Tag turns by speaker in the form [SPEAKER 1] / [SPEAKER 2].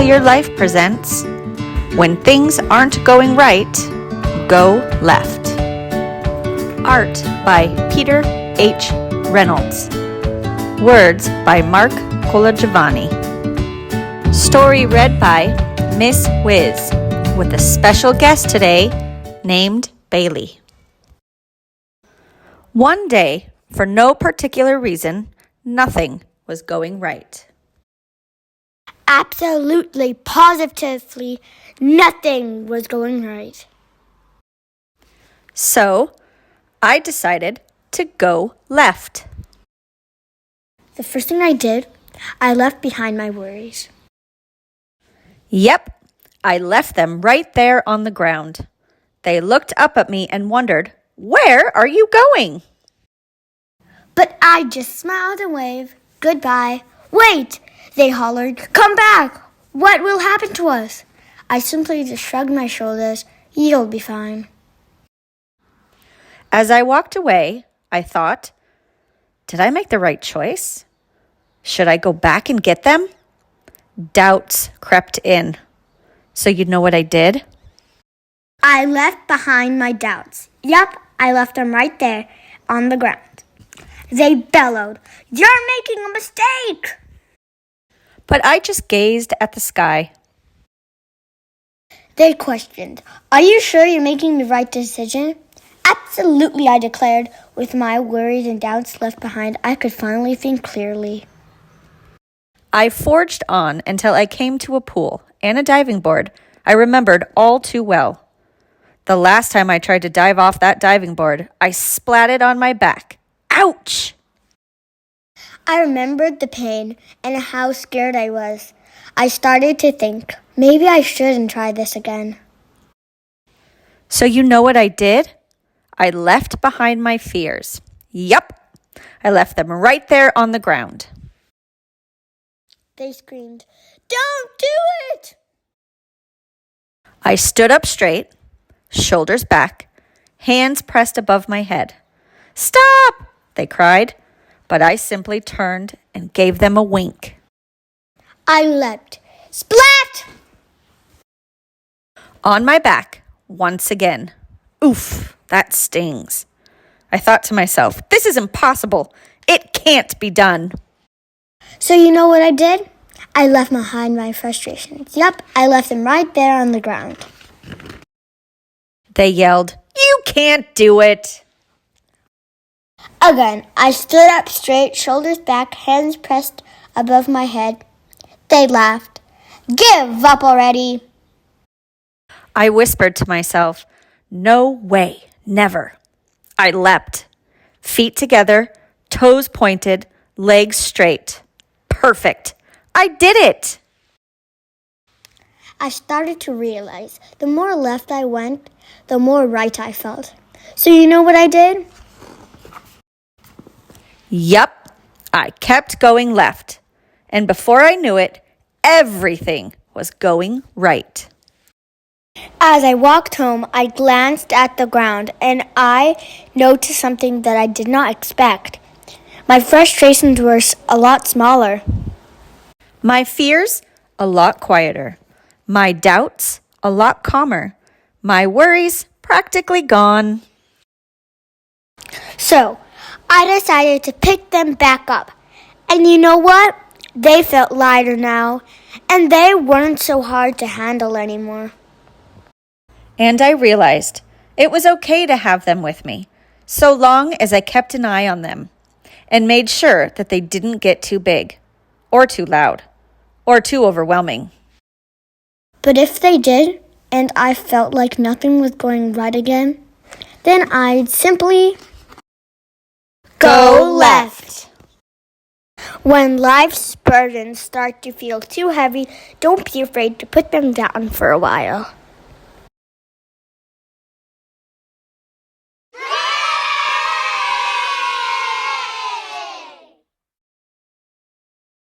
[SPEAKER 1] Your Life presents When Things Aren't Going Right, Go Left. Art by Peter H. Reynolds. Words by Mark Colagiovanni. Story read by Miss Wiz, with a special guest today named Bailey. One day, for no particular reason, nothing was going right.
[SPEAKER 2] Absolutely, positively, nothing was going right.
[SPEAKER 1] So, I decided to go left.
[SPEAKER 2] The first thing I did, I left behind my worries.
[SPEAKER 1] Yep, I left them right there on the ground. They looked up at me and wondered, "Where are you going?"
[SPEAKER 2] But I just smiled and waved. Goodbye. Wait, they hollered. Come back. What will happen to us? I simply just shrugged my shoulders. You'll be fine.
[SPEAKER 1] As I walked away, I thought, did I make the right choice? Should I go back and get them? Doubts crept in. So you know what I did?
[SPEAKER 2] I left behind my doubts. Yep, I left them right there on the ground. They bellowed, "You're making a mistake!"
[SPEAKER 1] But I just gazed at the sky.
[SPEAKER 2] They questioned, "Are you sure you're making the right decision?" "Absolutely," I declared. With my worries and doubts left behind, I could finally think clearly.
[SPEAKER 1] I forged on until I came to a pool and a diving board I remembered all too well. The last time I tried to dive off that diving board, I splatted on my back. Ouch!
[SPEAKER 2] I remembered the pain and how scared I was. I started to think, maybe I shouldn't try this again.
[SPEAKER 1] So you know what I did? I left behind my fears. Yup, I left them right there on the ground.
[SPEAKER 2] They screamed, "Don't do it!"
[SPEAKER 1] I stood up straight, shoulders back, hands pressed above my head. "Stop!" they cried, but I simply turned and gave them a wink.
[SPEAKER 2] I leapt. Splat!
[SPEAKER 1] On my back, once again. Oof, that stings. I thought to myself, this is impossible. It can't be done.
[SPEAKER 2] So you know what I did? I left behind my frustrations. Yep, I left them right there on the ground.
[SPEAKER 1] They yelled, "You can't do it!"
[SPEAKER 2] Again, I stood up straight, shoulders back, hands pressed above my head. They laughed. "Give up already!"
[SPEAKER 1] I whispered to myself, "No way, never." I leapt, feet together, toes pointed, legs straight. Perfect. I did it.
[SPEAKER 2] I started to realize the more left I went, the more right I felt. So you know what I did?
[SPEAKER 1] Yup, I kept going left. And before I knew it, everything was going right.
[SPEAKER 2] As I walked home, I glanced at the ground and I noticed something that I did not expect. My frustrations were a lot smaller.
[SPEAKER 1] My fears, a lot quieter. My doubts, a lot calmer. My worries, practically gone.
[SPEAKER 2] So, I decided to pick them back up. And you know what? They felt lighter now, and they weren't so hard to handle anymore.
[SPEAKER 1] And I realized it was okay to have them with me, so long as I kept an eye on them and made sure that they didn't get too big, or too loud, or too overwhelming.
[SPEAKER 2] But if they did, and I felt like nothing was going right again, then I'd simply go left. When life's burdens start to feel too heavy, don't be afraid to put them down for a while.